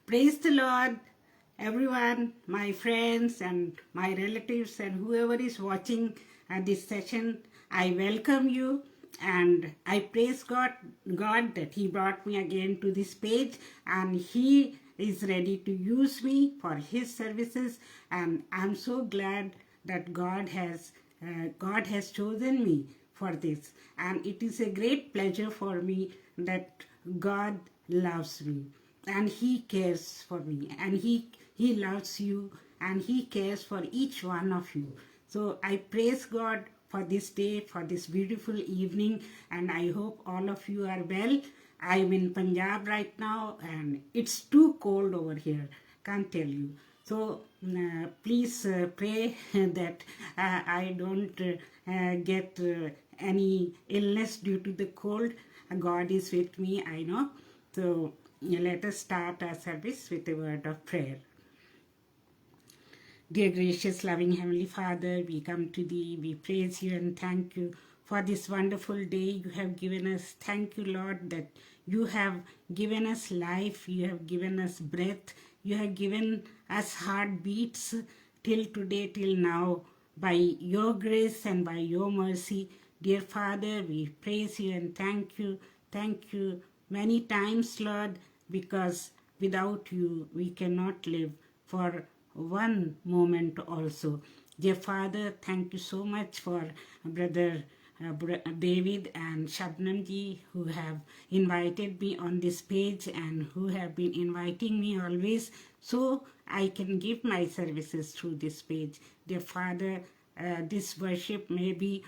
Praise the Lord, everyone, my friends and my relatives and whoever is watching this session. I welcome you and I praise God that He brought me again to this page and He is ready to use me for His services. And I'm so glad that God has chosen me for this, and it is a great pleasure for me that God loves me and He cares for me, and He loves you and He cares for each one of you. So I praise God for this day, for this beautiful evening, and I hope all of you are well. I'm in Punjab right now and it's too cold over here, can't tell you. So please pray that I don't get any illness due to the cold. God is with me, I know. So let us start our service with a word of prayer. Dear gracious, loving Heavenly Father, we come to Thee, we praise You and thank You for this wonderful day You have given us. Thank You, Lord, that You have given us life, You have given us breath, You have given us heartbeats till today, till now. By Your grace and by Your mercy, dear Father, we praise You and thank You many times, Lord, because without You we cannot live for one moment also. Dear Father, thank you so much for Brother David and Shabnam ji, who have invited me on this page and who have been inviting me always so I can give my services through this page. Dear Father, this worship may be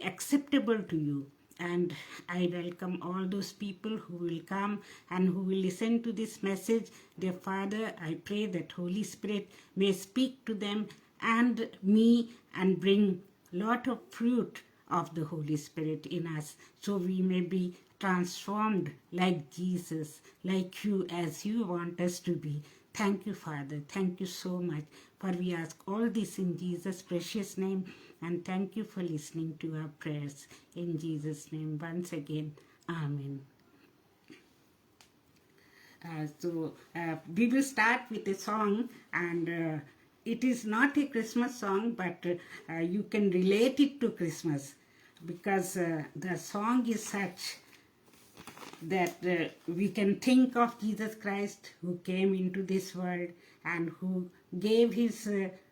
acceptable to You, and I welcome all those people who will come and who will listen to this message. Dear Father, I pray that Holy Spirit may speak to them and me and bring lot of fruit of the Holy Spirit in us, so we may be transformed like Jesus, like You, as You want us to be. Thank You, Father. Thank You so much. For we ask all this in Jesus' precious name, and thank You for listening to our prayers. In Jesus' name, once again, Amen. We will start with a song, and it is not a Christmas song, but you can relate it to Christmas, because the song is such that we can think of Jesus Christ, who came into this world and who gave His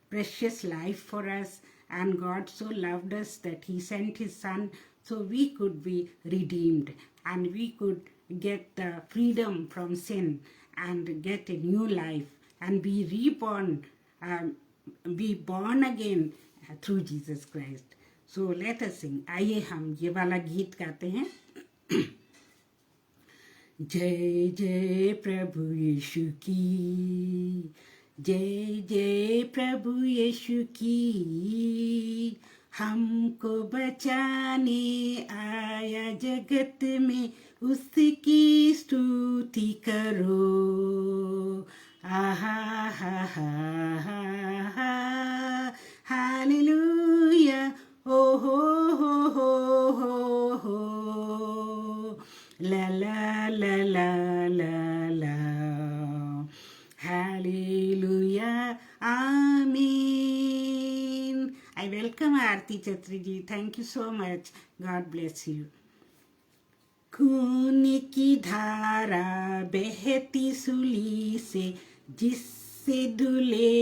precious life for us, and God so loved us that He sent His Son so we could be redeemed and we could get the freedom from sin and get a new life and be reborn, be born again through Jesus Christ. So let us sing. आइए हम ये वाला गीत गाते हैं. जय जय प्रभु यीशु की, जय जय प्रभु यीशु की, हमको बचाने आया जगत में, उसकी स्तुति करो. आहा हा हा हा हा, हालेलुया, ओ हो. La la la la la la. Hallelujah. Amen. I welcome Aarti Chatri ji. Thank you so much. God bless you. खून की धारा बहती सूली से, जिससे धुले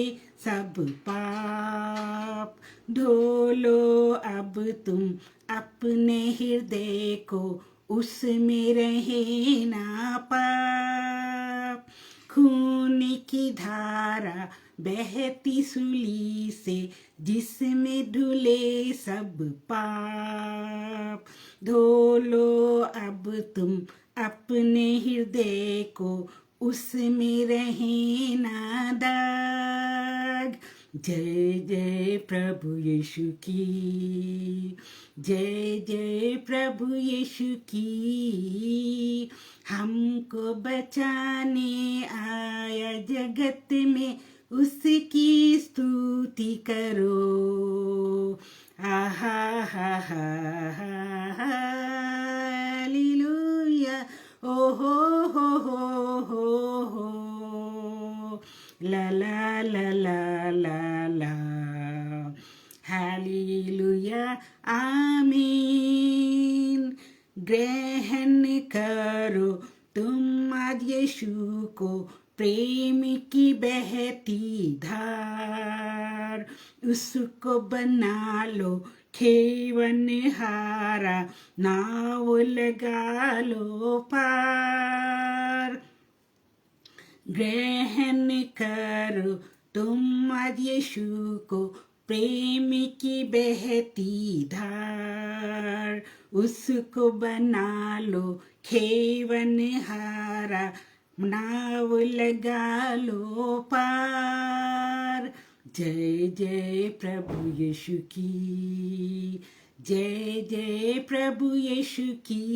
सब पाप, धो लो अब तुम अपने हृदय को, उसमें रहे ना पाप. खून की धारा बहती सूली से, जिसमें धुले सब पाप, धो लो अब तुम अपने हृदय को, उसमें रहे ना दाग. जय जय प्रभु यीशु की, जय जय प्रभु यीशु की, हमको बचाने आया जगत में, उसकी स्तुति करो. आहा हा हा हा, हालेलुया, ओ हो. La la la la la la. Hallelujah, आमीन. ग्रहण करो तुम आज यीशु को, प्रेम की बहती धार. उसको बना लो खेवन हारा, नाव लगा लो पार. ग्रहण करो तुम आज यीशु को, प्रेम की बहती धार. उसको बना लो खेवन हारा, नाव लगा लो पार. जय जय प्रभु यीशु की, जय जय प्रभु यीशु की.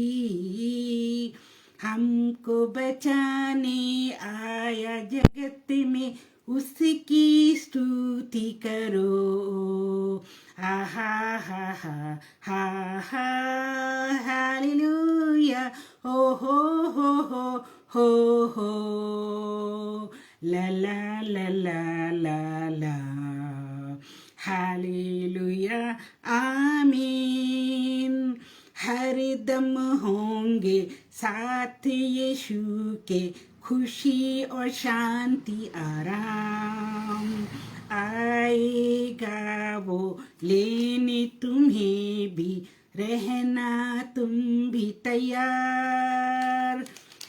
हमको बचाने आया जगत में, उसकी स्तुति करो. हा हा हा हा हा हा. हालेलुया. हो हो हो हो हो. ला ला ला ला ला ला. हालेलुया, आमीन. हर दम होंगे साथ यीशु के, खुशी और शांति आराम. आएगा वो लेने तुम्हें भी, रहना तुम भी तैयार.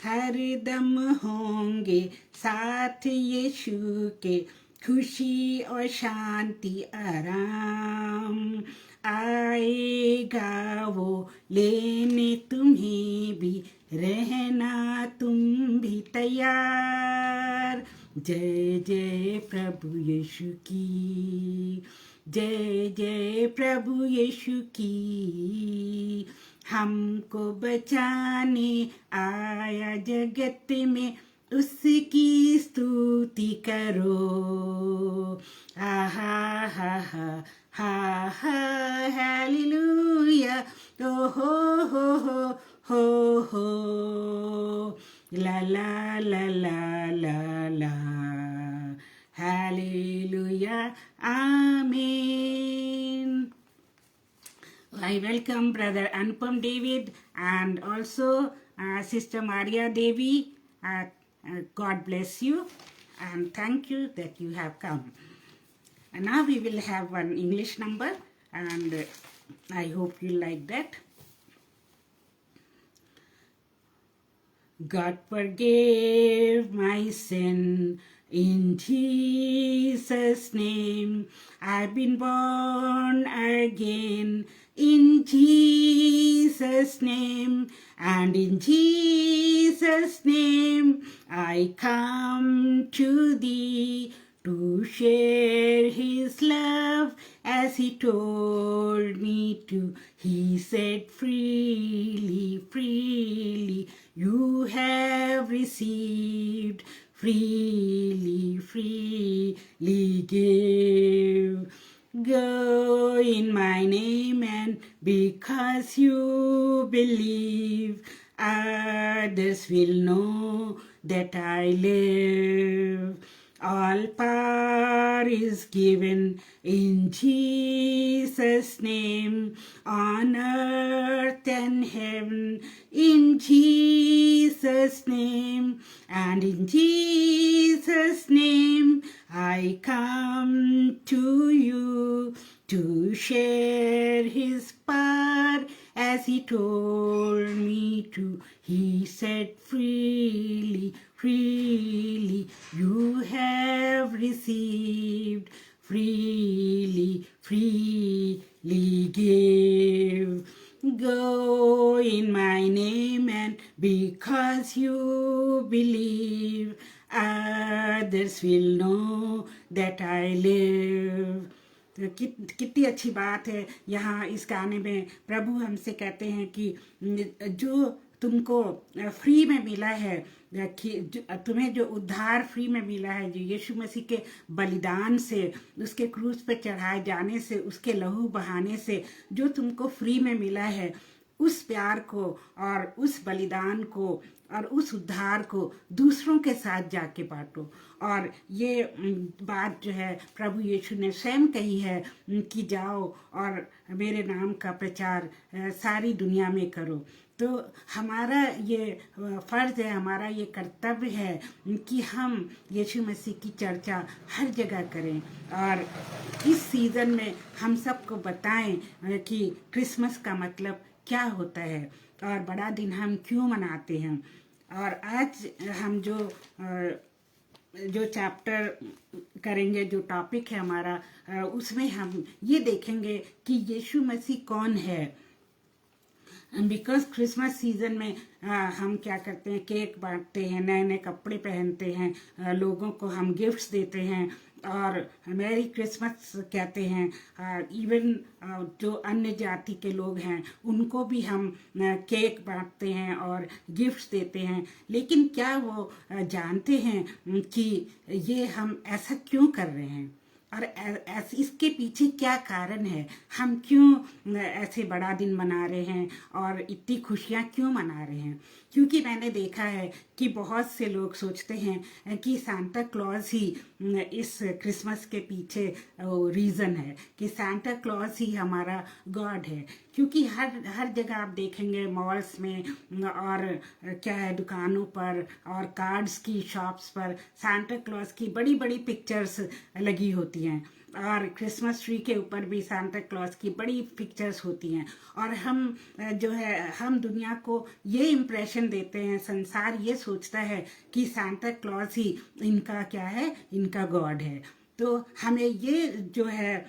हर दम होंगे साथ यीशु के, खुशी और शांति आराम. आएगा वो लेने तुम्हें भी, रहना तुम भी तैयार. जय जय प्रभु यीशु की, जय जय प्रभु यीशु की. हमको बचाने आया जगत में, उसकी स्तुति करो. आहा हा हा हा हा. हालेलुया. ओ हो हो. ला ला ला ला ला ला. Hallelujah. Amen. I welcome Brother Anupam David and also Sister Maria Devi. God bless you and thank you that you have come. And now we will have one English number and I hope you like that. God forgave my sin in Jesus' name. I've been born again in Jesus' name. And in Jesus' name I come to thee, to share his love as he told me to. He said, freely, freely you have received, freely, freely give. Go in my name, and because you believe, others will know that I live. All power is given in Jesus' name, on earth and heaven, in Jesus' name. And in Jesus' name I come to you, to share his power as he told me to. He said, freely, freely you have received, freely, freely give. Go in my name, and because you believe, others will know that I live. तो कितनी अच्छी बात है. यहाँ इस गाने में प्रभु हमसे कहते हैं कि जो तुमको फ्री में मिला है, तुम्हें जो उद्धार फ्री में मिला है, जो यीशु मसीह के बलिदान से, उसके क्रूस पे चढ़ाए जाने से, उसके लहू बहाने से जो तुमको फ्री में मिला है, उस प्यार को और उस बलिदान को और उस उद्धार को दूसरों के साथ जाके बांटो। और ये बात जो है प्रभु यीशु ने स्वयं कही है कि जाओ और मेरे नाम का प्रचार सारी दुनिया में करो। तो हमारा ये फर्ज है, हमारा ये कर्तव्य है कि हम यीशु मसीह की चर्चा हर जगह करें और इस सीज़न में हम सबको बताएं कि क्रिसमस का मतलब क्या होता है और बड़ा दिन हम क्यों मनाते हैं। और आज हम जो चैप्टर करेंगे, जो टॉपिक है हमारा, उसमें हम ये देखेंगे कि यीशु मसीह कौन है। बिकॉज क्रिसमस सीजन में हम क्या करते हैं, केक बांटते हैं, नए नए कपड़े पहनते हैं, लोगों को हम गिफ्ट्स देते हैं और मैरी क्रिसमस कहते हैं। इवन जो अन्य जाति के लोग हैं उनको भी हम केक बांटते हैं और गिफ्ट्स देते हैं। लेकिन क्या वो जानते हैं कि ये हम ऐसा क्यों कर रहे हैं और इसके पीछे क्या कारण है, हम क्यों ऐसे बड़ा दिन मना रहे हैं और इतनी खुशियाँ क्यों मना रहे हैं। क्योंकि मैंने देखा है कि बहुत से लोग सोचते हैं कि सांता क्लॉज ही इस क्रिसमस के पीछे रीज़न है, कि सांता क्लॉज ही हमारा गॉड है। क्योंकि हर जगह आप देखेंगे, मॉल्स में और क्या है, दुकानों पर और कार्ड्स की शॉप्स पर सांता क्लॉज की बड़ी बड़ी पिक्चर्स लगी होती हैं और क्रिसमस ट्री के ऊपर भी सांता क्लॉज की बड़ी पिक्चर्स होती हैं। और हम जो है, हम दुनिया को ये इम्प्रेशन देते हैं, संसार ये सोचता है कि सांता क्लॉज ही इनका क्या है, इनका गॉड है। तो हमें ये जो है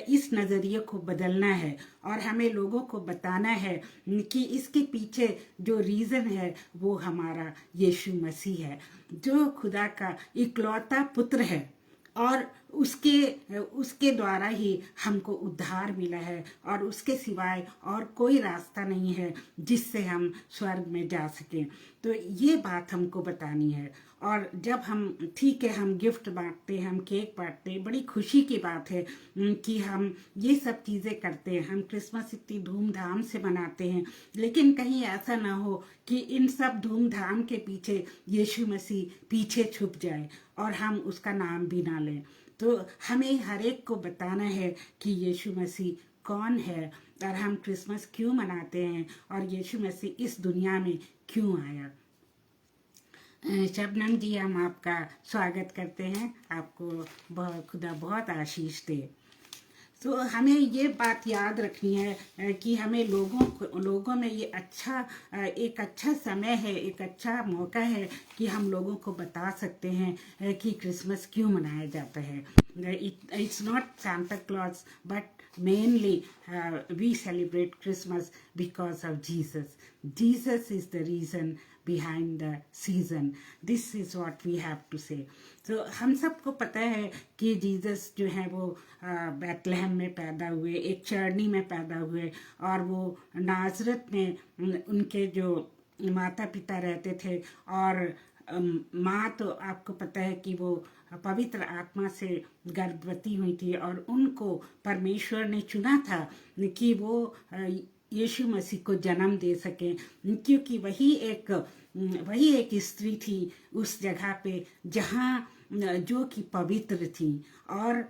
इस नज़रिए को बदलना है और हमें लोगों को बताना है कि इसके पीछे जो रीज़न है वो हमारा यीशु मसीह है, जो खुदा का इकलौता पुत्र है और उसके द्वारा ही हमको उद्धार मिला है और उसके सिवाय और कोई रास्ता नहीं है जिससे हम स्वर्ग में जा सकें। तो ये बात हमको बतानी है। और जब हम, ठीक है, हम गिफ्ट बांटते हैं, हम केक बांटते हैं, बड़ी खुशी की बात है कि हम ये सब चीज़ें करते हैं, हम क्रिसमस इतनी धूमधाम से मनाते हैं। लेकिन कहीं ऐसा ना हो कि इन सब धूमधाम के पीछे यीशु मसीह पीछे छुप जाए और हम उसका नाम भी ना लें। तो हमें हर एक को बताना है कि यीशु मसीह कौन है और हम क्रिसमस क्यों मनाते हैं और यीशु मसीह इस दुनिया में क्यों आया। शबनम जी, हम आपका स्वागत करते हैं, आपको खुदा बहुत आशीष दे। तो हमें ये बात याद रखनी है कि हमें लोगों में ये एक अच्छा समय है, एक अच्छा मौका है कि हम लोगों को बता सकते हैं कि क्रिसमस क्यों मनाया जाता है। It's not Santa Claus, but mainly we celebrate Christmas because of Jesus. Jesus is the reason behind the season. This is what we have to say. तो हम सबको पता है कि जीसस जो है वो बैतलहम में पैदा हुए, एक चरनी में पैदा हुए और वो नाजरत में उनके जो माता पिता रहते थे और माँ तो आपको पता है कि वो पवित्र आत्मा से गर्भवती हुई थी और उनको परमेश्वर ने चुना था कि वो यीशु मसीह को जन्म दे सकें, क्योंकि वही एक स्त्री थी उस जगह पे जहाँ जो कि पवित्र थी और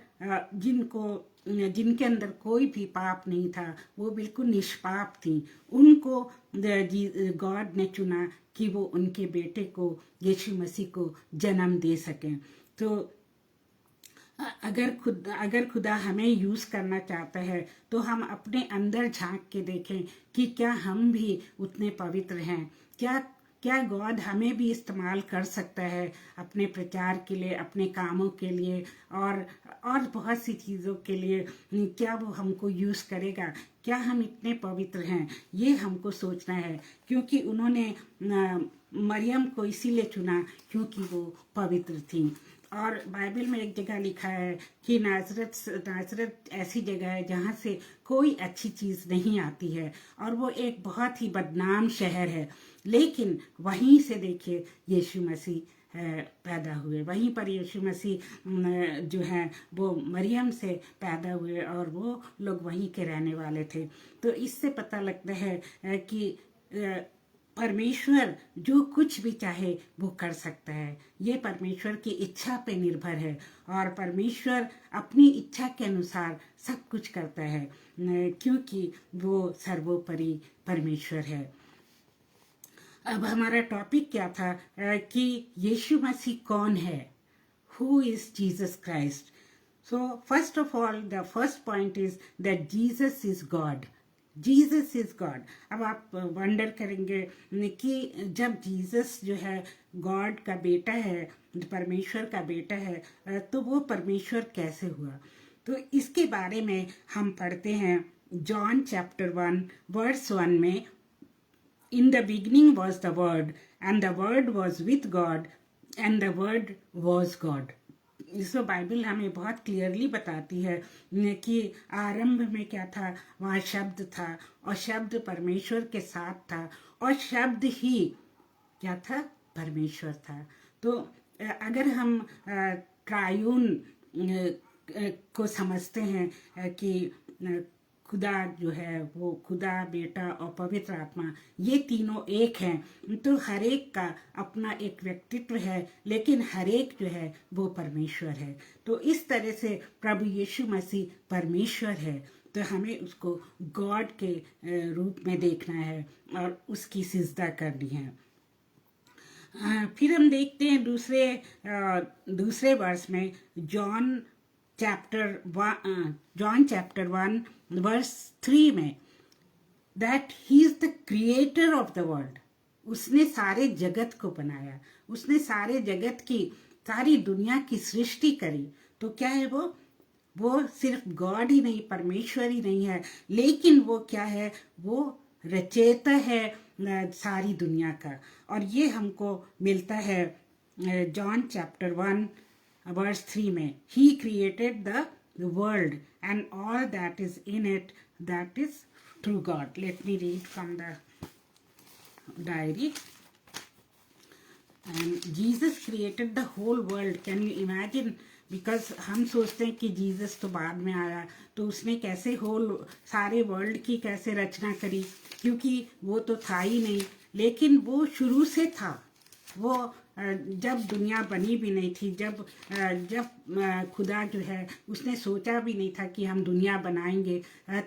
जिनके अंदर कोई भी पाप नहीं था, वो बिल्कुल निष्पाप थी। उनको गॉड ने चुना कि वो उनके बेटे को, यीशु मसीह को जन्म दे सकें। तो अगर खुदा हमें यूज़ करना चाहता है तो हम अपने अंदर झांक के देखें कि क्या हम भी उतने पवित्र हैं, क्या गॉड हमें भी इस्तेमाल कर सकता है अपने प्रचार के लिए, अपने कामों के लिए और बहुत सी चीज़ों के लिए। क्या वो हमको यूज़ करेगा, क्या हम इतने पवित्र हैं, ये हमको सोचना है। क्योंकि उन्होंने मरियम को इसीलिए चुना क्योंकि वो पवित्र थी। और बाइबल में एक जगह लिखा है कि नाजरत ऐसी जगह है जहाँ से कोई अच्छी चीज़ नहीं आती है और वो एक बहुत ही बदनाम शहर है। लेकिन वहीं से देखिए यीशु मसीह पैदा हुए, वहीं पर यीशु मसीह जो है वो मरियम से पैदा हुए और वो लोग वहीं के रहने वाले थे। तो इससे पता लगता है कि परमेश्वर जो कुछ भी चाहे वो कर सकता है। ये परमेश्वर की इच्छा पे निर्भर है और परमेश्वर अपनी इच्छा के अनुसार सब कुछ करता है, क्योंकि वो सर्वोपरि परमेश्वर है। अब हमारा टॉपिक क्या था कि यीशु मसीह कौन है? Who is Jesus Christ? So first of all, the first point is that Jesus is God. Jesus is God. अब आप वंडर करेंगे कि जब जीसस जो है गॉड का बेटा है, परमेश्वर का बेटा है, तो वो परमेश्वर कैसे हुआ? तो इसके बारे में हम पढ़ते हैं जॉन चैप्टर 1 वर्स 1 में, In the beginning was the Word, and the Word was with God, and the Word was God. इसको बाइबल हमें बहुत क्लियरली बताती है कि आरंभ में क्या था, वहाँ शब्द था और शब्द परमेश्वर के साथ था और शब्द ही क्या था, परमेश्वर था। तो अगर हम ट्रायून को समझते हैं कि खुदा जो है वो खुदा, बेटा और पवित्र आत्मा, ये तीनों एक हैं, तो हर एक का अपना एक व्यक्तित्व है, लेकिन हर एक जो है वो परमेश्वर है। तो इस तरह से प्रभु यीशु मसीह परमेश्वर है, तो हमें उसको गॉड के रूप में देखना है और उसकी सिजदा करनी है। फिर हम देखते हैं दूसरे वर्ष में जॉन चैप्टर 1 वर्स 3 में, that he is the creator of the world. उसने सारे जगत को बनाया, उसने सारे जगत की, सारी दुनिया की सृष्टि करी। तो क्या है वो सिर्फ गॉड ही नहीं, परमेश्वर ही नहीं है, लेकिन वो क्या है, वो रचयिता है सारी दुनिया का। और ये हमको मिलता है जॉन चैप्टर 1 verse 3 में, he created the world and all that is in it, that is through God. Let me read from the diary. And Jesus created the whole world. Can you imagine? Because हम सोचते हैं कि Jesus तो बाद में आया, तो उसने कैसे सारे वर्ल्ड की कैसे रचना करी, क्योंकि वो तो था ही नहीं, लेकिन वो शुरू से था। वो जब दुनिया बनी भी नहीं थी, जब खुदा जो है उसने सोचा भी नहीं था कि हम दुनिया बनाएंगे,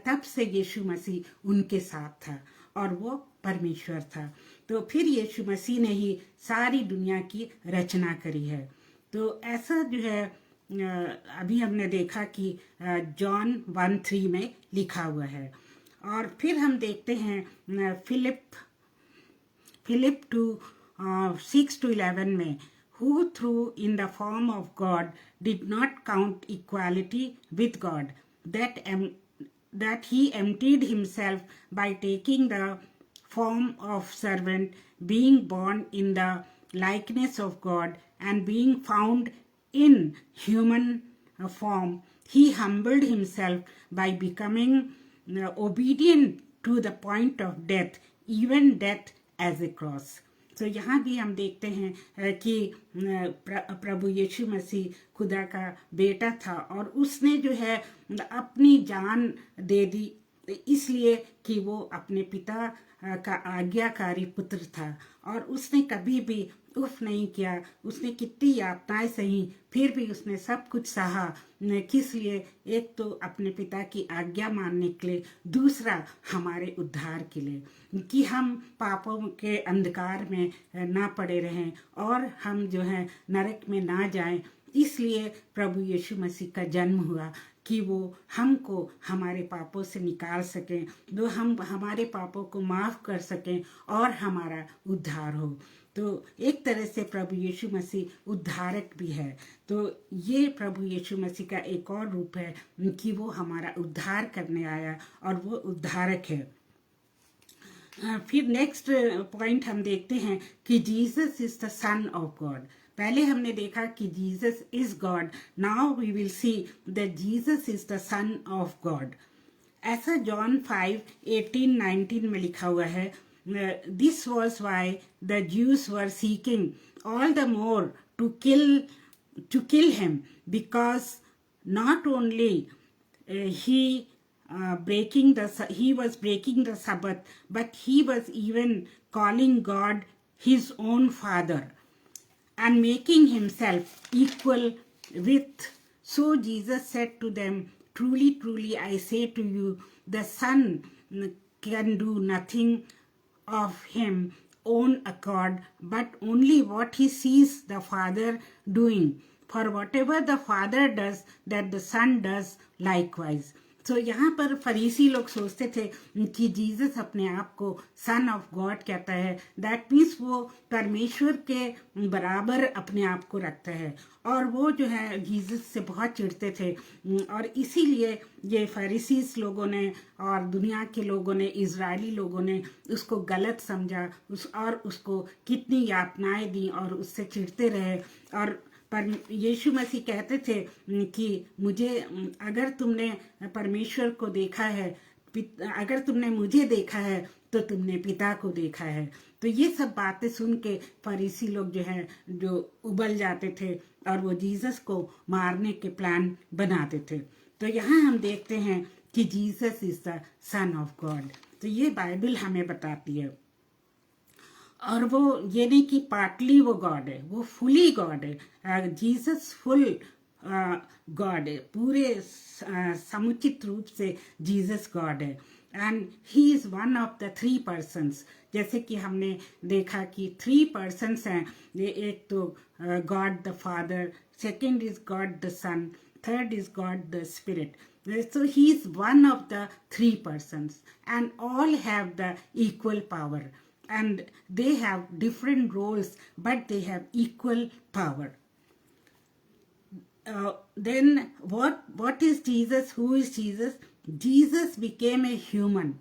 तब से यीशु मसीह उनके साथ था और वो परमेश्वर था। तो फिर यीशु मसीह ने ही सारी दुनिया की रचना करी है। तो ऐसा जो है अभी हमने देखा कि जॉन 1:3 में लिखा हुआ है। और फिर हम देखते हैं फिलिप 2:6-11 में, who through in the form of God did not count equality with God, that he emptied himself by taking the form of servant, being born in the likeness of God, and being found in human form, he humbled himself by becoming obedient to the point of death, even death as a cross. तो यहाँ भी हम देखते हैं कि प्रभु यीशु मसीह खुदा का बेटा था और उसने जो है अपनी जान दे दी, इसलिए कि वो अपने पिता का आज्ञाकारी पुत्र था और उसने कभी भी उफ नहीं किया। उसने कितनी यातनाएं सही, फिर भी उसने सब कुछ सहा। किस लिए? एक तो अपने पिता की आज्ञा मानने के लिए, दूसरा हमारे उद्धार के लिए, कि हम पापों के अंधकार में ना पड़े रहें और हम जो है नरक में ना जाएं। इसलिए प्रभु यीशु मसीह का जन्म हुआ कि वो हमको हमारे पापों से निकाल सकें, वो हमारे पापों को माफ कर सकें और हमारा उद्धार हो। तो एक तरह से प्रभु यीशु मसीह उद्धारक भी है। तो ये प्रभु यीशु मसीह का एक और रूप है कि वो हमारा उद्धार करने आया और वो उद्धारक है। फिर नेक्स्ट पॉइंट हम देखते हैं कि Jesus is the son of God. पहले हमने देखा कि Jesus is God, now we will see that Jesus is the son of God. ऐसा जॉन 5:18-19 में लिखा हुआ है, this was why the Jews were seeking all the more to kill him, because not only he he was breaking the Sabbath, but he was even calling God his own father and making himself equal with. So Jesus said to them, truly, truly, I say to you, the Son can do nothing of him own accord, but only what he sees the Father doing. For whatever the Father does, that the Son does likewise. तो यहाँ पर फरीसी लोग सोचते थे कि Jesus अपने आप को सन ऑफ गॉड कहता है, दैट मीन्स वो परमेश्वर के बराबर अपने आप को रखता है, और वो जो है जीसस से बहुत चिढ़ते थे, और इसीलिए ये फरीसीस लोगों ने और दुनिया के लोगों ने, इजरायली लोगों ने उसको गलत समझा और उसको कितनी यातनाएं दी और उससे चिढ़ते रहे। और पर यीशु मसीह कहते थे कि मुझे, अगर तुमने परमेश्वर को देखा है, अगर तुमने मुझे देखा है तो तुमने पिता को देखा है। तो ये सब बातें सुन के फरीसी लोग जो है जो उबल जाते थे और वो जीसस को मारने के प्लान बनाते थे। तो यहाँ हम देखते हैं कि Jesus is the son of God. तो ये बाइबल हमें बताती है। और वो ये नहीं कि पार्टली वो गॉड है, वो फुली गॉड है। जीसस फुल गॉड है, पूरे समुचित रूप से जीसस गॉड है। And he is one of the 3 persons. जैसे कि हमने देखा कि 3 पर्सन्स हैं, ये एक तो God the father, second is God the son, third is God the spirit. So he is one of the 3 persons, and all have the equal power. And they have different roles, but they have equal power. Then what is Jesus? Who is Jesus? Jesus became a human.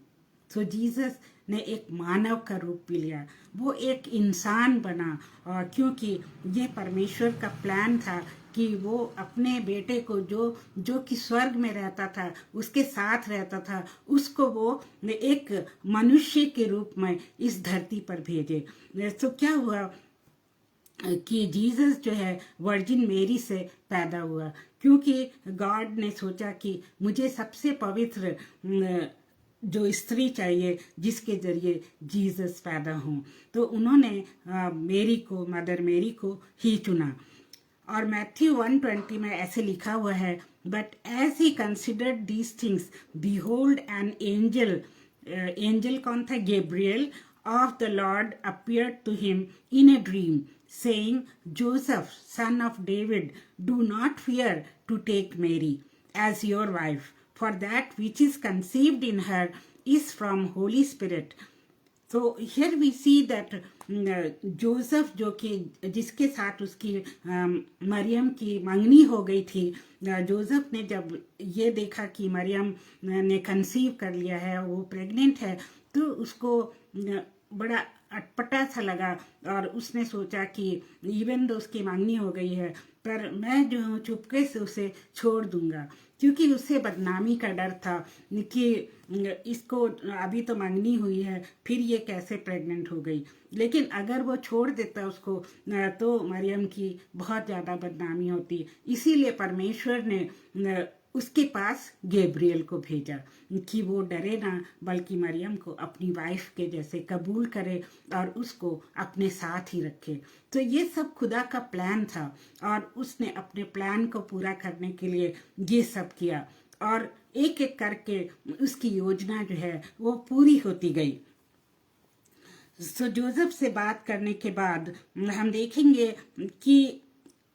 So Jesus ने एक मानव का रूप भी लिया, वो एक इंसान बना। और क्योंकि ये परमेश्वर का प्लान था कि वो अपने बेटे को जो कि स्वर्ग में रहता था, उसके साथ रहता था, उसको वो एक मनुष्य के रूप में इस धरती पर भेजे। तो क्या हुआ कि जीसस जो है वर्जिन मेरी से पैदा हुआ, क्योंकि गॉड ने सोचा कि मुझे सबसे पवित्र जो स्त्री चाहिए जिसके जरिए जीसस पैदा हों। तो उन्होंने मदर मेरी को ही चुना। और मैथ्यू 1:20 में ऐसे लिखा हुआ है, but as he considered these things behold an angel, angel कौन था? Gabriel of the lord appeared to him in a dream saying, Joseph, son of David, do not fear to take Mary as your wife, for that which is conceived in her is from Holy Spirit. So here we see that Joseph जो कि जिसके साथ उसकी मरियम की मंगनी हो गई थी, जोसेफ ने जब ये देखा कि मरियम ने कंसीव कर लिया है, वो प्रेग्नेंट है, तो उसको बड़ा अटपटा सा लगा और उसने सोचा कि इवन तो उसकी मांगनी हो गई है, पर मैं जो हूँ चुपके से उसे छोड़ दूंगा, क्योंकि उसे बदनामी का डर था कि इसको अभी तो मांगनी हुई है, फिर ये कैसे प्रेग्नेंट हो गई। लेकिन अगर वो छोड़ देता उसको तो मरियम की बहुत ज़्यादा बदनामी होती। इसीलिए परमेश्वर ने उसके पास गैब्रियल को भेजा कि वो डरे ना, बल्कि मरियम को अपनी वाइफ के जैसे कबूल करे और उसको अपने साथ ही रखे। तो ये सब खुदा का प्लान था और उसने अपने प्लान को पूरा करने के लिए ये सब किया, और एक एक करके उसकी योजना जो है वो पूरी होती गई। सो जोसेफ से बात करने के बाद हम देखेंगे कि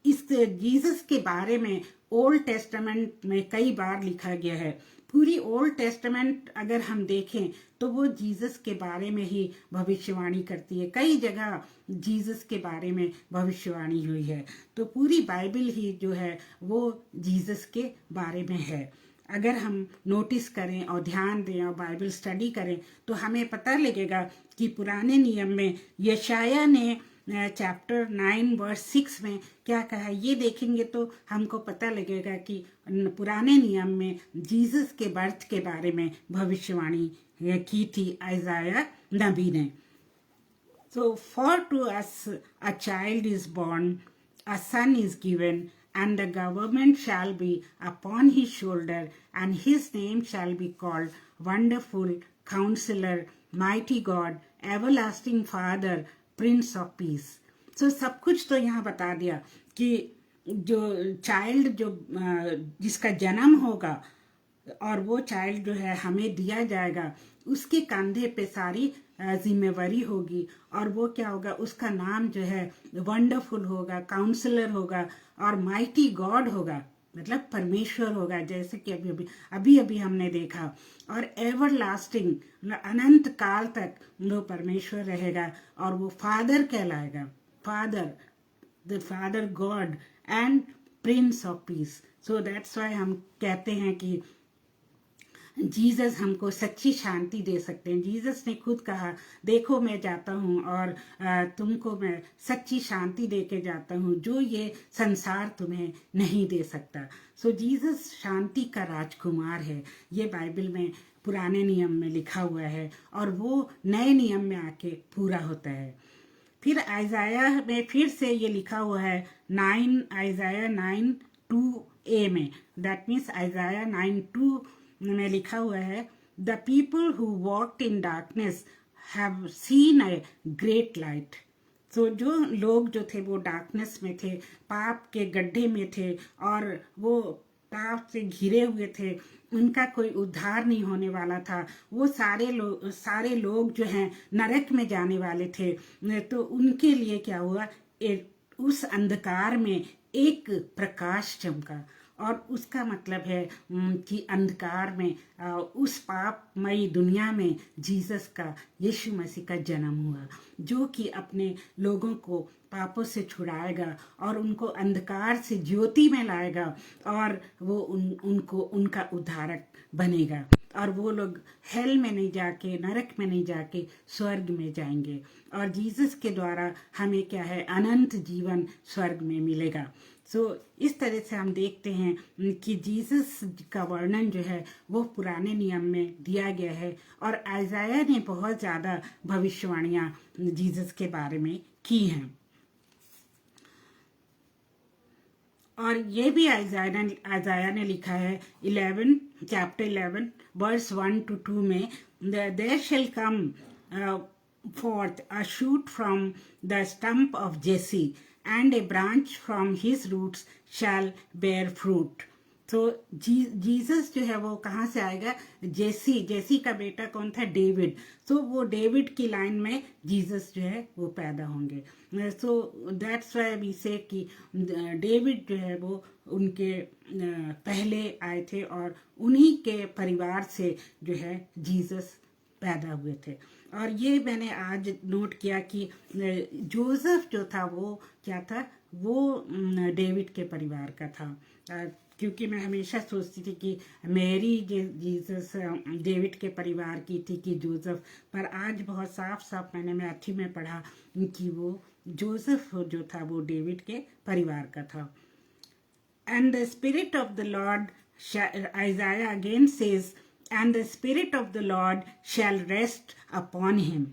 इस जीसस के बारे में ओल्ड टेस्टामेंट में कई बार लिखा गया है। पूरी ओल्ड टेस्टामेंट अगर हम देखें तो वो जीसस के बारे में ही भविष्यवाणी करती है। कई जगह जीसस के बारे में भविष्यवाणी हुई है। तो पूरी बाइबल ही जो है वो जीसस के बारे में है। अगर हम नोटिस करें और ध्यान दें और बाइबल स्टडी करें तो हमें पता लगेगा कि पुराने नियम में यशाया ने चैप्टर 9 वर्स 6 में क्या कहा है। ये देखेंगे तो हमको पता लगेगा कि पुराने नियम में जीसस के बर्थ के बारे में भविष्यवाणी की थी आइज़ाया नबी ने। So for to us a child is born, a son is given, and the government shall be upon his shoulder, and his name shall be called Wonderful Counselor, Mighty God, Everlasting Father, Prince of Peace. So सब कुछ तो यहाँ बता दिया कि जो child जो जिसका जन्म होगा और वो चाइल्ड जो है हमें दिया जाएगा, उसके कंधे पे सारी जिम्मेवारी होगी, और वो क्या होगा, उसका नाम जो है वंडरफुल होगा, काउंसलर होगा, और माइटी गॉड होगा, मतलब परमेश्वर होगा, जैसे कि अभी अभी हमने देखा, और एवर लास्टिंग, अनंत काल तक वो परमेश्वर रहेगा, और वो फादर कहलाएगा, father, the father God and Prince of peace. So that's why हम कहते हैं कि जीसस हमको सच्ची शांति दे सकते हैं. जीसस ने खुद कहा, देखो मैं जाता हूँ और तुमको मैं सच्ची शांति दे के जाता हूँ, जो ये संसार तुम्हें नहीं दे सकता. सो जीसस शांति का राजकुमार है. ये बाइबल में पुराने नियम में लिखा हुआ है, और वो नए नियम में आके पूरा होता है. फिर आइजाया में फिर से ये लिखा हुआ है, आइजाया 9:2a में, दैट मीन्स आइजाया 9:2 में लिखा हुआ है, the people who walked in darkness have seen a great light. तो जो लोग जो थे वो डार्कनेस में थे, पाप के गड्ढे में थे, और वो पाप से घिरे हुए थे, उनका कोई उद्धार नहीं होने वाला था. वो सारे लोग जो हैं नरक में जाने वाले थे. तो उनके लिए क्या हुआ, उस अंधकार में एक प्रकाश चमका, और उसका मतलब है कि अंधकार में, उस पापमयी दुनिया में जीसस का, यीशु मसीह का जन्म हुआ, जो कि अपने लोगों को पापों से छुड़ाएगा और उनको अंधकार से ज्योति में लाएगा, और वो उनको उनका उद्धारक बनेगा, और वो लोग हेल में नहीं जाके, नरक में नहीं जाके स्वर्ग में जाएंगे, और जीसस के द्वारा हमें क्या है, अनंत जीवन स्वर्ग में मिलेगा. सो इस तरह से हम देखते हैं कि जीसस का वर्णन जो है वो पुराने नियम में दिया गया है, और आइजाया ने बहुत ज़्यादा भविष्यवाणियाँ जीसस के बारे में की हैं. और ये भी आइजाया ने लिखा है चैप्टर 11 वर्स 1-2 में, there shall come forth a shoot from the stump of Jesse, and a branch from his roots shall bear fruit. तो जीसस जो है वो कहाँ से आएगा, जेसी का बेटा कौन था, डेविड. तो वो डेविड की लाइन में जीसस जो है वो पैदा होंगे. सो दैट्स व्हाई वी से कि डेविड जो है वो उनके पहले आए थे, और उन्हीं के परिवार से जो है जीसस पैदा हुए थे. और ये मैंने आज नोट किया कि जोसेफ जो था वो क्या था, वो डेविड के परिवार का था, क्योंकि मैं हमेशा सोचती थी कि मैरी जीसस डेविड के परिवार की थी कि जोसेफ, पर आज बहुत साफ साफ मैंने मैथ्यू में पढ़ा कि वो जोसेफ जो था वो डेविड के परिवार का था. And the spirit of the Lord, आइजाया again says, and the spirit of the Lord shall rest upon him,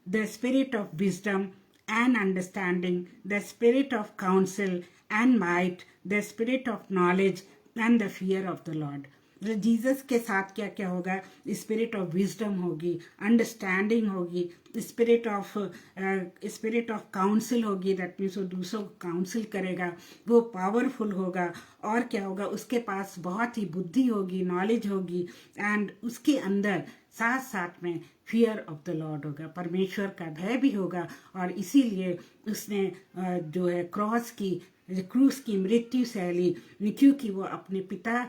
the spirit of wisdom and understanding, the spirit of counsel and might, the spirit of knowledge and the fear of the Lord. Jesus के साथ क्या क्या होगा, spirit of wisdom होगी, understanding होगी, spirit of council होगी, that means वो दूसरों को काउंसिल करेगा, वो पावरफुल होगा, और क्या होगा, उसके पास बहुत ही बुद्धि होगी, नॉलेज होगी, एंड उसके अंदर साथ साथ में फियर ऑफ द लॉर्ड होगा, परमेश्वर का भय भी होगा. और इसीलिए उसने जो है क्रूस की मृत्यु सहली, क्योंकि वो अपने पिता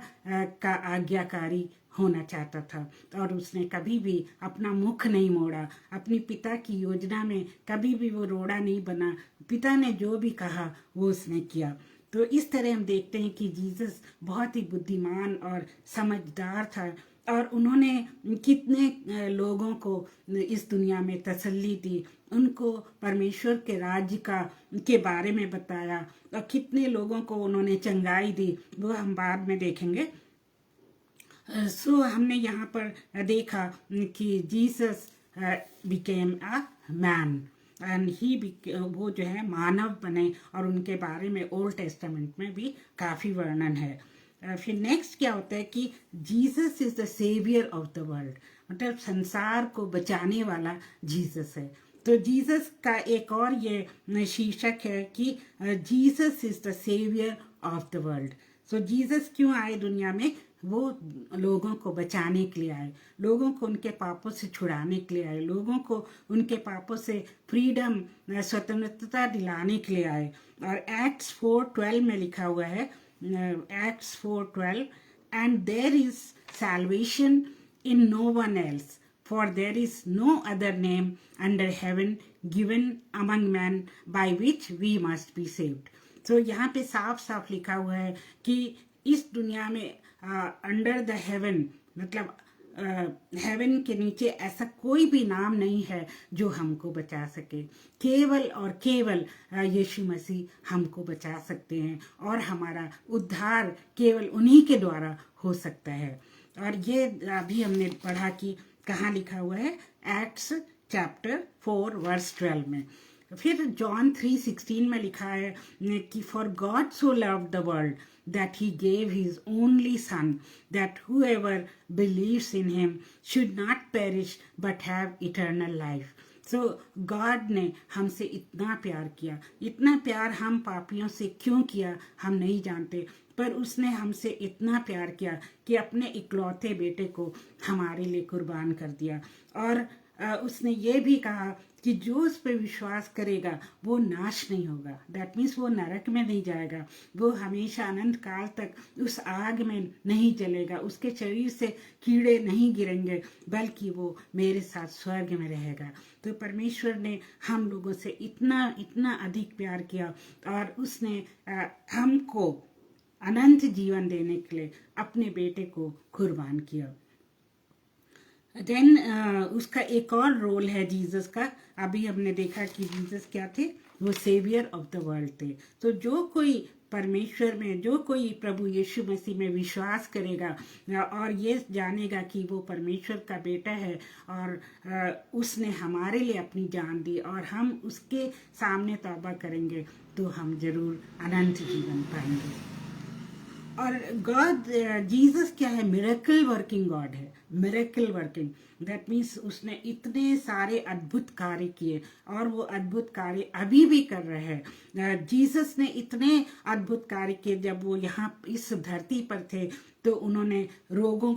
का आज्ञाकारी होना चाहता था, और उसने कभी भी अपना मुख नहीं मोड़ा, अपनी पिता की योजना में कभी भी वो रोड़ा नहीं बना, पिता ने जो भी कहा वो उसने किया. तो इस तरह हम देखते हैं कि जीसस बहुत ही बुद्धिमान और समझदार था, और उन्होंने कितने लोगों को इस दुनिया में तसल्ली दी, उनको परमेश्वर के राज्य के बारे में बताया, और कितने लोगों को उन्होंने चंगाई दी, वो हम बाद में देखेंगे. सो हमने यहाँ पर देखा कि Jesus became a man, and he वो जो है मानव बने, और उनके बारे में ओल्ड टेस्टामेंट में भी काफ़ी वर्णन है। फिर नेक्स्ट क्या होता है कि Jesus is the saviour of the world, मतलब संसार को बचाने वाला जीसस है। तो जीसस का एक और ये शीर्षक है कि Jesus is the saviour of the world. So Jesus क्यों आए दुनिया में? वो लोगों को बचाने के लिए आए, लोगों को उनके पापों से छुड़ाने के लिए आए, लोगों को उनके पापों से फ्रीडम, स्वतंत्रता दिलाने के लिए आए। और एक्ट्स 4:12 में लिखा हुआ है, Acts 4:12, and there is salvation in no one else, for there is no other name under heaven given among men by which we must be saved. So यहाँ पे साफ साफ लिखा हुआ है कि इस दुनिया में अंडर द हेवन, मतलब हेवन के नीचे ऐसा कोई भी नाम नहीं है जो हमको बचा सके। केवल और केवल यीशु मसीह हमको बचा सकते हैं, और हमारा उद्धार केवल उन्हीं के द्वारा हो सकता है। और ये अभी हमने पढ़ा कि कहाँ लिखा हुआ है, एक्ट्स चैप्टर 4:12 में। फिर जॉन 3:16 में लिखा है कि for God so loved the world that he gave his only son, that whoever believes in him should not perish but have eternal life. So God ने हमसे इतना प्यार किया, इतना प्यार हम पापियों से क्यों किया हम नहीं जानते, पर उसने हमसे इतना प्यार किया कि अपने इकलौते बेटे को हमारे लिए कुर्बान कर दिया। और उसने ये भी कहा कि जो उस पर विश्वास करेगा वो नाश नहीं होगा, दैट मीन्स वो नरक में नहीं जाएगा, वो हमेशा अनंत काल तक उस आग में नहीं जलेगा, उसके शरीर से कीड़े नहीं गिरेंगे, बल्कि वो मेरे साथ स्वर्ग में रहेगा। तो परमेश्वर ने हम लोगों से इतना इतना अधिक प्यार किया, और उसने हमको अनंत जीवन देने के लिए अपने बेटे को कुर्बान किया। देन उसका एक और रोल है जीसस का। अभी हमने देखा कि जीसस क्या थे, वो सेवियर ऑफ द वर्ल्ड थे। तो जो कोई परमेश्वर में, जो कोई प्रभु यीशु मसीह में विश्वास करेगा और ये जानेगा कि वो परमेश्वर का बेटा है, और उसने हमारे लिए अपनी जान दी, और हम उसके सामने तौबा करेंगे, तो हम जरूर अनंत जीवन पाएंगे। और गॉड जीसस क्या है? मिरेकल वर्किंग गॉड है, मिरेकल वर्किंग, दैट मीन्स उसने इतने सारे अद्भुत कार्य किए, और वो अद्भुत कार्य अभी भी कर रहे हैं। जीसस ने इतने अद्भुत कार्य किए, जब वो यहाँ इस धरती पर थे तो उन्होंने लोगों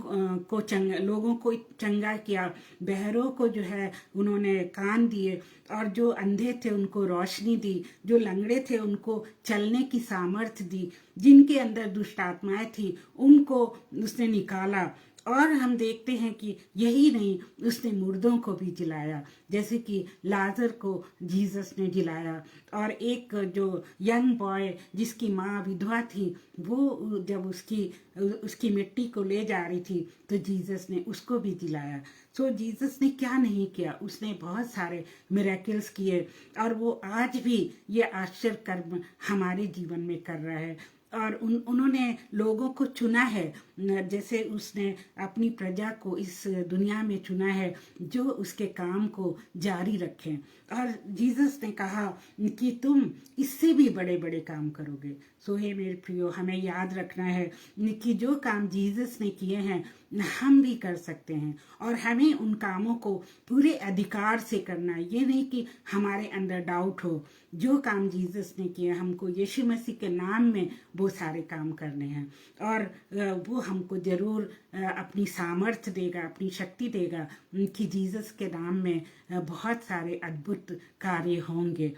को चंगा किया, बहरों को जो है उन्होंने कान दिए, और जो अंधे थे उनको रोशनी दी, जो लंगड़े थे उनको चलने की सामर्थ्य दी, जिनके अंदर दुष्ट आत्माएं थी उनको उसने निकाला। और हम देखते हैं कि यही नहीं, उसने मुर्दों को भी जिलाया, जैसे कि लाजर को जीसस ने जिलाया। और एक जो यंग बॉय जिसकी माँ विधवा थी, वो जब उसकी मिट्टी को ले जा रही थी तो जीसस ने उसको भी जिलाया। सो जीसस ने क्या नहीं किया, उसने बहुत सारे मिरेकल्स किए, और वो आज भी ये आश्चर्य कर्म हमारे जीवन में कर रहा है। और उन्होंने लोगों को चुना है, जैसे उसने अपनी प्रजा को इस दुनिया में चुना है जो उसके काम को जारी रखें। और जीसस ने कहा कि तुम इससे भी बड़े बड़े काम करोगे। सो हे मेरे प्रियो, हमें याद रखना है कि जो काम जीसस ने किए हैं हम भी कर सकते हैं, और हमें उन कामों को पूरे अधिकार से करना है। ये नहीं कि हमारे अंदर डाउट हो। जो काम जीसस ने किया, हमको यीशु मसीह के नाम में वो सारे काम करने हैं, और वो हमको जरूर अपनी सामर्थ्य देगा, अपनी शक्ति देगा कि जीसस के नाम में बहुत सारे अद्भुत कार्य होंगे।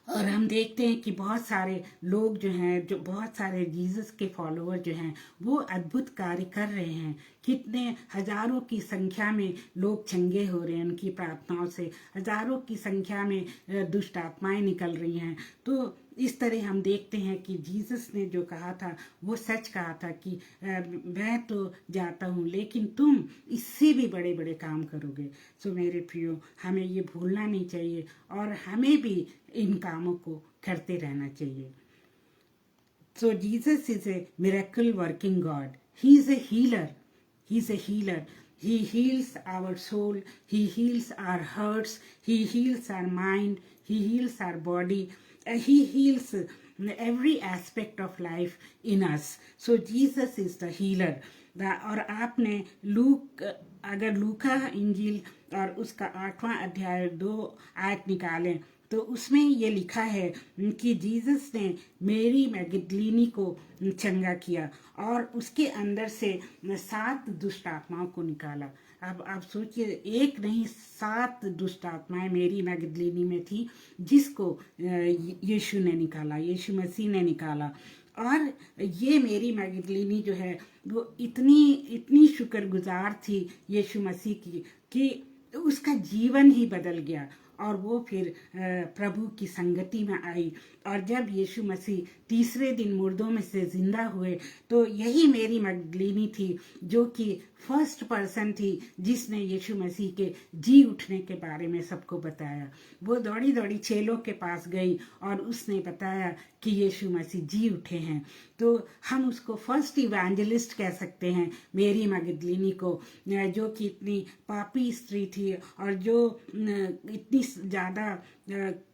और हम देखते हैं कि बहुत सारे लोग जो हैं, जो बहुत सारे जीसस के फॉलोअर जो हैं, वो अद्भुत कार्य कर रहे हैं। कितने हजारों की संख्या में लोग चंगे हो रहे हैं उनकी प्रार्थनाओं से, हजारों की संख्या में दुष्ट आत्माएं निकल रही हैं। तो इस तरह हम देखते हैं कि जीसस ने जो कहा था वो सच कहा था कि मैं तो जाता हूँ लेकिन तुम इससे भी बड़े बड़े काम करोगे। सो मेरे प्रियो, हमें ये भूलना नहीं चाहिए, और हमें भी इन कामों को करते रहना चाहिए। So Jesus is a miracle working God. He is a healer. He is a healer. He heals our soul, He heals our hurts, He heals our mind, He heals our body, He heals every aspect of life in us. So Jesus is the healer. और आपने अगर लूका इंजील और उसका 8वां अध्याय 2 आयत निकालें तो उसमें ये लिखा है कि जीसस ने मेरी मैगदलीनी को चंगा किया और उसके अंदर से 7 दुष्ट आत्माओं को निकाला। अब आप सोचिए, एक नहीं 7 दुष्ट आत्माएं मेरी मैगदलीनी में थी जिसको यीशु ने निकाला, यीशु मसीह ने निकाला। और ये मेरी मैगदलीनी जो है वो इतनी शुक्रगुजार थी यीशु मसीह की कि उसका जीवन ही बदल गया और वो फिर प्रभु की संगति में आई। और जब यीशु मसीह तीसरे दिन मुर्दों में से जिंदा हुए तो यही मेरी मैगदलीनी थी जो कि फर्स्ट पर्सन थी जिसने यीशु मसीह के जी उठने के बारे में सबको बताया। वो दौड़ी दौड़ी चेलों के पास गई और उसने बताया कि यीशु मसीह जी उठे हैं। तो हम उसको फर्स्ट इवेंजलिस्ट कह सकते हैं, मेरी मैगदलीनी को, जो कि इतनी पापी स्त्री थी और जो इतनी ज़्यादा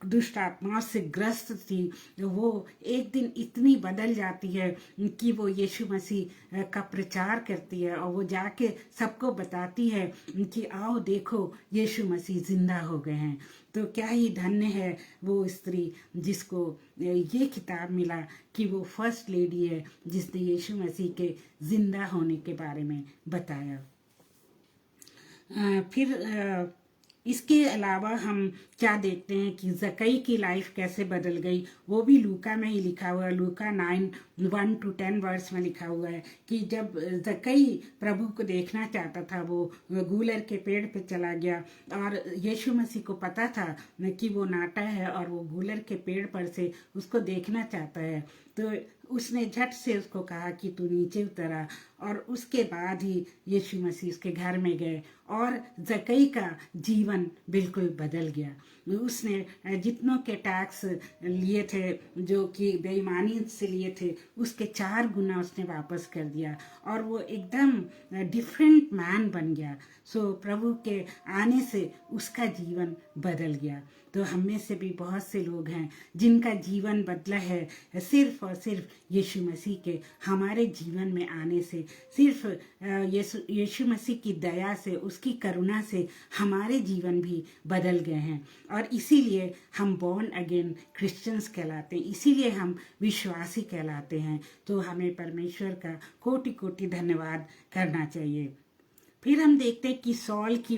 दुष्ट आत्माओं से ग्रस्त थी। वो एक दिन इतनी बदल जाती है कि वो यीशु मसीह का प्रचार करती है और वो जाके सबको बताती है कि आओ देखो यीशु मसीह जिंदा हो गए हैं। तो क्या ही धन्य है वो स्त्री जिसको ये खिताब मिला कि वो फर्स्ट लेडी है जिसने यीशु मसीह के जिंदा होने के बारे में बताया। फिर इसके अलावा हम क्या देखते हैं कि जकई की लाइफ कैसे बदल गई, वो भी लूका में ही लिखा हुआ है। लूका 9:1-10 वर्स में लिखा हुआ है कि जब जकई प्रभु को देखना चाहता था वो गूलर के पेड़ पे चला गया और यीशु मसीह को पता था कि वो नाटा है और वो गूलर के पेड़ पर से उसको देखना चाहता है। तो उसने झट से उसको कहा कि तू नीचे उतरा और उसके बाद ही यीशु मसीह उसके घर में गए और जकई का जीवन बिल्कुल बदल गया। उसने जितनों के टैक्स लिए थे जो कि बेईमानी से लिए थे उसके 4 गुना उसने वापस कर दिया और वो एकदम डिफरेंट मैन बन गया। सो प्रभु के आने से उसका जीवन बदल गया। तो हम में से भी बहुत से लोग हैं जिनका जीवन बदला है सिर्फ और सिर्फ यीशु मसीह के हमारे जीवन में आने से, सिर्फ यीशु मसीह की दया से, उसकी करुणा से हमारे जीवन भी बदल गए हैं। और इसीलिए हम बॉर्न अगेन क्रिश्चियंस कहलाते हैं, इसीलिए हम विश्वासी कहलाते हैं। तो हमें परमेश्वर का कोटि कोटि धन्यवाद करना चाहिए। फिर हम देखते हैं कि सॉल की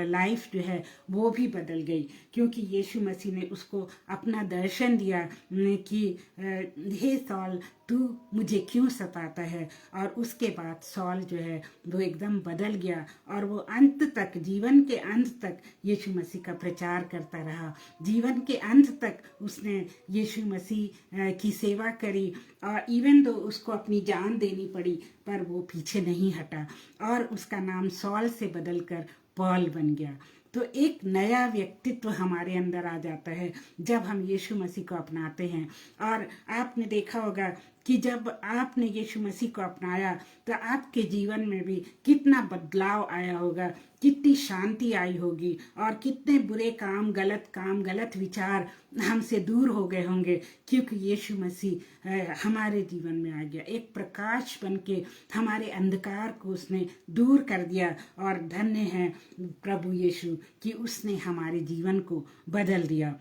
लाइफ जो है वो भी बदल गई क्योंकि यीशु मसीह ने उसको अपना दर्शन दिया कि हे सॉल तू मुझे क्यों सताता है। और उसके बाद सॉल जो है वो एकदम बदल गया और वो अंत तक, जीवन के अंत तक यीशु मसीह का प्रचार करता रहा। जीवन के अंत तक उसने यीशु मसीह की सेवा करी और इवन तो उसको अपनी जान देनी पड़ी पर वो पीछे नहीं हटा और उसका नाम सॉल से बदलकर पॉल बन गया। तो एक नया व्यक्तित्व हमारे अंदर आ जाता है जब हम यीशु मसीह को अपनाते हैं। और आपने देखा होगा कि जब आपने यीशु मसीह को अपनाया तो आपके जीवन में भी कितना बदलाव आया होगा, कितनी शांति आई होगी और कितने बुरे काम, गलत विचार हमसे दूर हो गए होंगे क्योंकि यीशु मसीह हमारे जीवन में आ गया। एक प्रकाश बन के हमारे अंधकार को उसने दूर कर दिया और धन्य है प्रभु यीशु कि उसने हमारे जीवन को बदल दिया।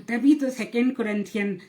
तभी तो 2 Corinthians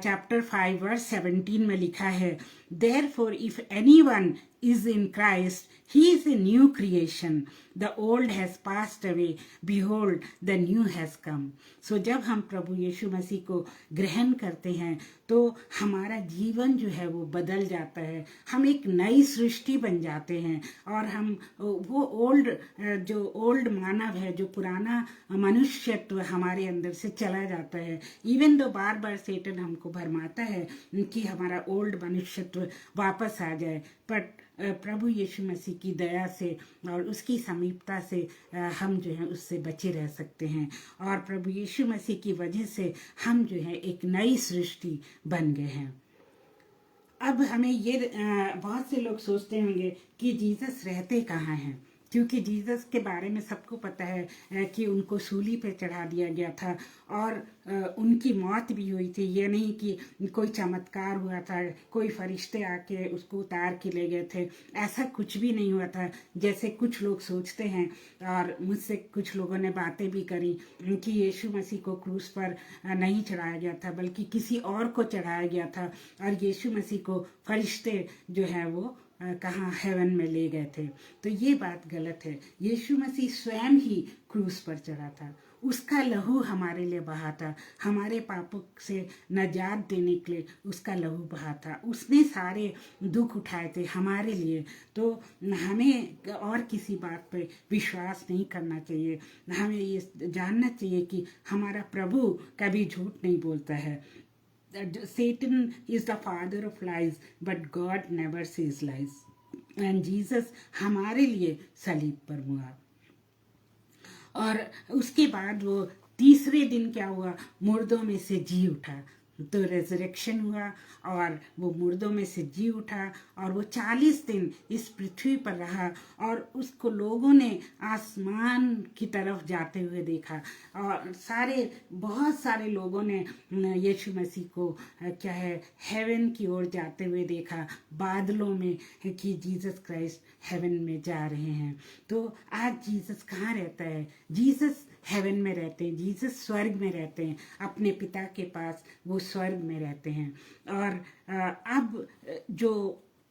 chapter 5 verse 17 में लिखा है, Therefore if anyone is in Christ, he is a new creation. The old has passed away. Behold, the new has come. So जब हम प्रभु यीशु मसीह को ग्रहण करते हैं तो हमारा जीवन जो है वो बदल जाता है। हम एक नई सृष्टि बन जाते हैं और हम वो ओल्ड मानव है, जो पुराना मनुष्यत्व हमारे अंदर से चला जाता है। इवन दो बार बार सेटन हमको भरमाता है कि हमारा ओल्ड मनुष्यत्व वापस आ जाए, बट प्रभु यीशु मसीह की दया से और उसकी समीपता से हम जो है उससे बचे रह सकते हैं और प्रभु यीशु मसीह की वजह से हम जो है एक नई सृष्टि बन गए हैं। अब हमें ये बहुत से लोग सोचते होंगे कि जीसस रहते कहाँ हैं, क्योंकि जीसस के बारे में सबको पता है कि उनको सूली पे चढ़ा दिया गया था और उनकी मौत भी हुई थी। ये नहीं कि कोई चमत्कार हुआ था, कोई फरिश्ते आके उसको उतार के ले गए थे, ऐसा कुछ भी नहीं हुआ था जैसे कुछ लोग सोचते हैं। और मुझसे कुछ लोगों ने बातें भी करी कि यीशु मसीह को क्रूस पर नहीं चढ़ाया गया था, बल्कि किसी और को चढ़ाया गया था और यीशु मसीह को फरिश्ते जो है वो कहाँ हेवन में ले गए थे। तो ये बात गलत है। यीशु मसीह स्वयं ही क्रूस पर चढ़ा था, उसका लहू हमारे लिए बहा था, हमारे पापों से नजात देने के लिए उसका लहू बहा था, उसने सारे दुख उठाए थे हमारे लिए। तो हमें और किसी बात पे विश्वास नहीं करना चाहिए, हमें ये जानना चाहिए कि हमारा प्रभु कभी झूठ नहीं बोलता है। Satan is the father of lies, but God never says lies. And Jesus हमारे लिए सलीब पर हुआ। और उसके बाद वो तीसरे दिन क्या हुआ, मुर्दों में से जी उठा। तो रेजरेक्शन हुआ और वो मुर्दों में से जी उठा और वो 40 दिन इस पृथ्वी पर रहा और उसको लोगों ने आसमान की तरफ जाते हुए देखा। और बहुत सारे लोगों ने यीशु मसीह को क्या है हेवन की ओर जाते हुए देखा, बादलों में, कि जीसस क्राइस्ट हेवन में जा रहे हैं। तो आज जीसस कहाँ रहता है? जीसस हेवन में रहते हैं, जीसस स्वर्ग में रहते हैं, अपने पिता के पास वो स्वर्ग में रहते हैं। और अब जो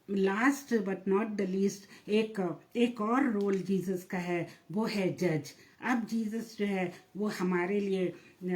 last but not the least एक और रोल जीसस का है, वो है जज। अब जीसस जो है वो हमारे लिए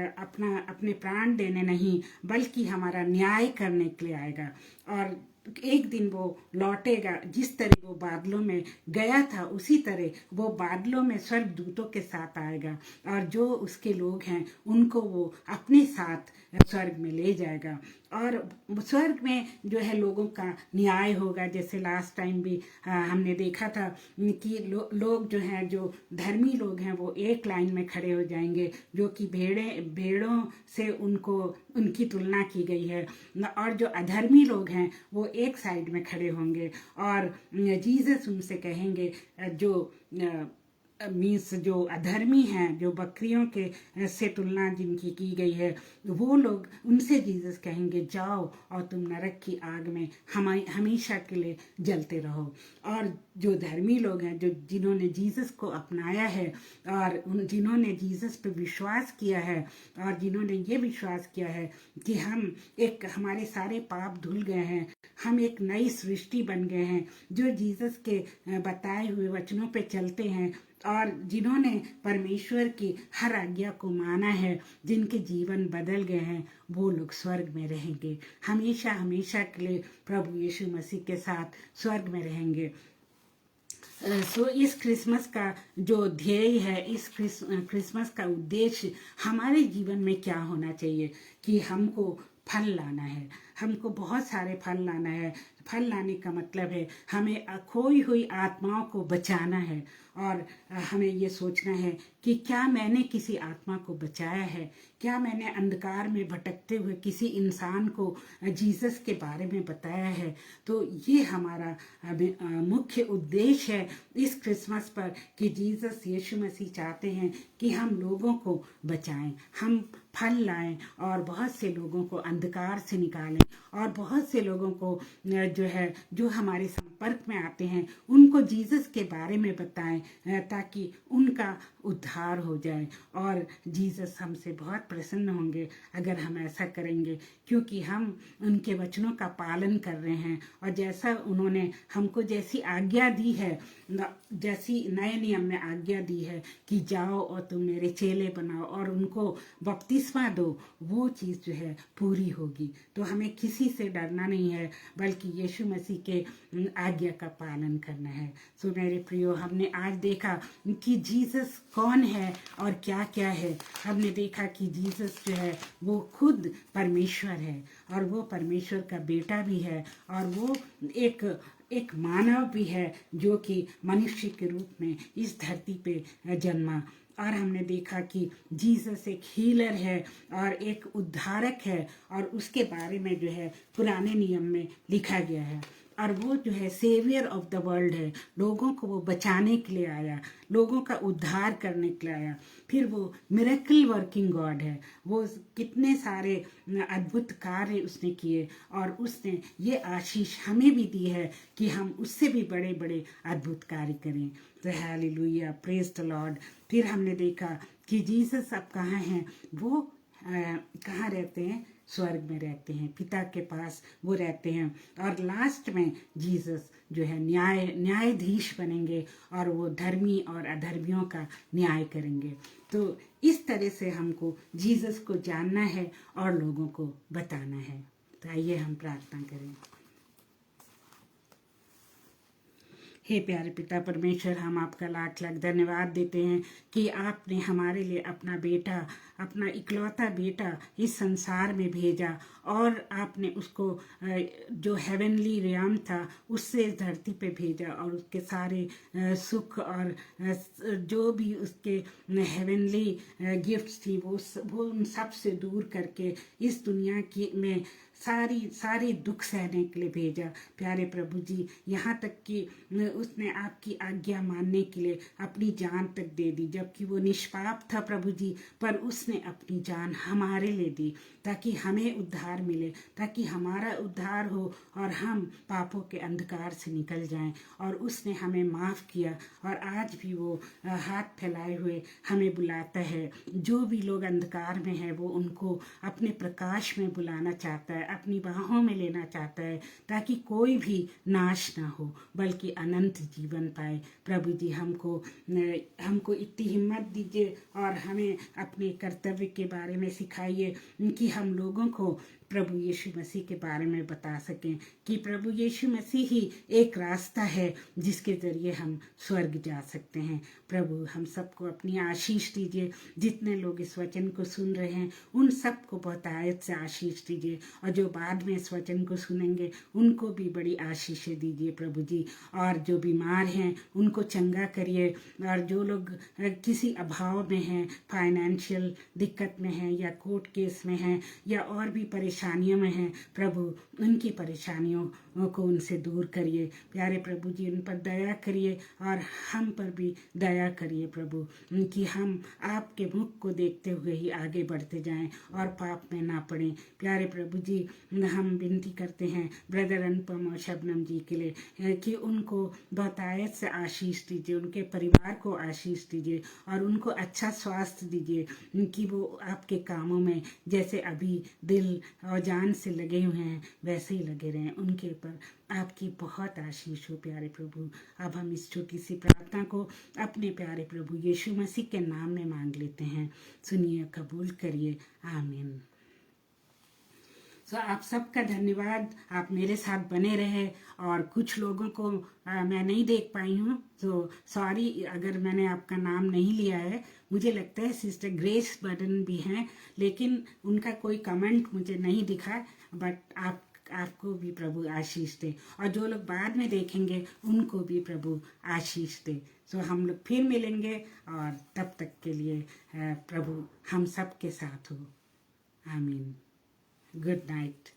अपने प्राण देने नहीं, बल्कि हमारा न्याय करने के लिए आएगा। और एक दिन वो लौटेगा, जिस तरह वो बादलों में गया था उसी तरह वो बादलों में स्वर्गदूतों के साथ आएगा और जो उसके लोग हैं उनको वो अपने साथ स्वर्ग में ले जाएगा। और स्वर्ग में जो है लोगों का न्याय होगा। जैसे लास्ट टाइम भी हमने देखा था कि लोग जो हैं, जो धर्मी लोग हैं, वो एक लाइन में खड़े हो जाएंगे, जो कि भेड़ों से उनकी तुलना की गई है। और जो अधर्मी लोग हैं वो एक साइड में खड़े होंगे और जीसस उनसे कहेंगे, जो मीन्स जो अधर्मी हैं, जो बकरियों के से तुलना जिनकी की गई है, वो लोग, उनसे जीसस कहेंगे जाओ और तुम नरक की आग में हमेशा के लिए जलते रहो। और जो धर्मी लोग हैं, जिन्होंने जीसस को अपनाया है और जिन्होंने जीसस पे विश्वास किया है और जिन्होंने ये विश्वास किया है कि हमारे सारे पाप धुल गए हैं, हम एक नई सृष्टि बन गए हैं, जो जीसस के बताए हुए वचनों पे चलते हैं और जिन्होंने परमेश्वर की हर आज्ञा को माना है, जिनके जीवन बदल गए हैं, वो लोग स्वर्ग में रहेंगे हमेशा हमेशा के लिए, प्रभु यीशु मसीह के साथ स्वर्ग में रहेंगे। सो इस क्रिसमस का जो ध्येय है, इस क्रिसमस का उद्देश्य हमारे जीवन में क्या होना चाहिए कि हमको फल लाना है, हमको बहुत सारे फल लाना है। फल लाने का मतलब है हमें खोई हुई आत्माओं को बचाना है और हमें ये सोचना है कि क्या मैंने किसी आत्मा को बचाया है, क्या मैंने अंधकार में भटकते हुए किसी इंसान को जीसस के बारे में बताया है। तो ये हमारा मुख्य उद्देश्य है इस क्रिसमस पर कि जीसस यीशु मसीह चाहते हैं कि हम लोगों को बचाएं, हम फल लाएं और बहुत से लोगों को अंधकार से निकालें और बहुत से लोगों को जो हमारे संपर्क में आते हैं उनको जीसस के बारे में बताएं, ताकि उनका उद्धार हो जाए। और जीसस हमसे बहुत प्रसन्न होंगे अगर हम ऐसा करेंगे, क्योंकि हम उनके वचनों का पालन कर रहे हैं और जैसा उन्होंने हमको जैसी आज्ञा दी है, जैसी नए नियम में आज्ञा दी है कि जाओ और तुम मेरे चेले बनाओ और उनको बपतिस्मा दो, वो चीज़ जो है पूरी होगी। तो हमें किसी से डरना नहीं है, बल्कि यीशु मसीह के आज्ञा का पालन करना है। सो मेरे प्रियो, हमने आज देखा कि जीसस कौन है और क्या क्या है। हमने देखा कि जीसस जो है वो खुद परमेश्वर है और वो परमेश्वर का बेटा भी है और वो एक मानव भी है जो कि मनुष्य के रूप में इस धरती पे जन्मा। और हमने देखा कि जीसस एक हीलर है और एक उद्धारक है, और उसके बारे में जो है पुराने नियम में लिखा गया है। और वो जो है सेवियर ऑफ द वर्ल्ड है, लोगों को वो बचाने के लिए आया, लोगों का उद्धार करने के लिए आया। फिर वो मिरेकल वर्किंग गॉड है, वो कितने सारे अद्भुत कार्य उसने किए, और उसने ये आशीष हमें भी दी है कि हम उससे भी बड़े बड़े अद्भुत कार्य करें। तो हालेलुया, प्रेज द लॉर्ड। फिर हमने देखा कि जीसस अब कहाँ हैं, वो कहाँ रहते हैं, स्वर्ग में रहते हैं, पिता के पास वो रहते हैं। और लास्ट में जीसस जो है न्यायाधीश बनेंगे, और वो धर्मी और अधर्मियों का न्याय करेंगे। तो इस तरह से हमको जीसस को जानना है और लोगों को बताना है। तो आइए हम प्रार्थना करें। हे प्यारे पिता परमेश्वर, हम आपका लाख लाख धन्यवाद देते हैं कि आपने हमारे लिए अपना बेटा, अपना इकलौता बेटा इस संसार में भेजा, और आपने उसको जो हेवनली रियाम था उससे इस धरती पे भेजा, और उसके सारे सुख और जो भी उसके हेवनली गिफ्ट्स थी वो उन सब से दूर करके इस दुनिया की में सारी दुख सहने के लिए भेजा। प्यारे प्रभु जी, यहाँ तक कि उसने आपकी आज्ञा मानने के लिए अपनी जान तक दे दी, जबकि वो निष्पाप था प्रभु जी, पर उसने अपनी जान हमारे लिए दी ताकि हमें उद्धार मिले, ताकि हमारा उद्धार हो और हम पापों के अंधकार से निकल जाएं। और उसने हमें माफ़ किया, और आज भी वो हाथ फैलाए हुए हमें बुलाता है। जो भी लोग अंधकार में है वो उनको अपने प्रकाश में बुलाना चाहता है, अपनी बाहों में लेना चाहता है, ताकि कोई भी नाश ना हो बल्कि अनंत जीवन पाए। प्रभु जी, हमको इतनी हिम्मत दीजिए और हमें अपने कर्तव्य के बारे में सिखाइए कि हम लोगों को प्रभु यीशु मसीह के बारे में बता सकें कि प्रभु यीशु मसीह ही एक रास्ता है जिसके ज़रिए हम स्वर्ग जा सकते हैं। प्रभु, हम सबको अपनी आशीष दीजिए। जितने लोग इस वचन को सुन रहे हैं उन सबको बहुत आयत से आशीष दीजिए, और जो बाद में इस वचन को सुनेंगे उनको भी बड़ी आशीषें दीजिए प्रभु जी। और जो बीमार हैं उनको चंगा करिए, और जो लोग किसी अभाव में हैं, फाइनेंशियल दिक्कत में हैं, या कोर्ट केस में हैं, या और भी परेशानियों में हैं, प्रभु उनकी परेशानियों को उनसे दूर करिए। प्यारे प्रभु जी, उन पर दया करिए और हम पर भी दया करिए प्रभु, कि हम आपके मुख को देखते हुए ही आगे बढ़ते जाएं और पाप में ना पड़ें। प्यारे प्रभु जी, हम विनती करते हैं ब्रदर अनुपम और शबनम जी के लिए कि उनको बहुतायत से आशीष दीजिए, उनके परिवार को आशीष दीजिए, और उनको अच्छा स्वास्थ्य दीजिए कि वो आपके कामों में जैसे अभी दिल और जान से लगे हुए हैं वैसे ही लगे रहें। उनके ऊपर आपकी बहुत आशीष हो प्यारे प्रभु। अब हम इस छोटी सी प्रार्थना को अपने प्यारे प्रभु यीशु मसीह के नाम में मांग लेते हैं। सुनिए, कबूल करिए, आमीन। आप सबका धन्यवाद, आप मेरे साथ बने रहे, और कुछ लोगों को मैं नहीं देख पाई हूँ, तो सॉरी अगर मैंने आपका नाम नहीं लिया है। मुझे लगता है सिस्टर ग्रेस बर्डन भी हैं, लेकिन उनका कोई कमेंट मुझे नहीं दिखा। बट आपको भी प्रभु आशीष दे, और जो लोग बाद में देखेंगे उनको भी प्रभु आशीष दे। हम लोग फिर मिलेंगे, और तब तक के लिए प्रभु हम सब के साथ हो। आमीन। Good night.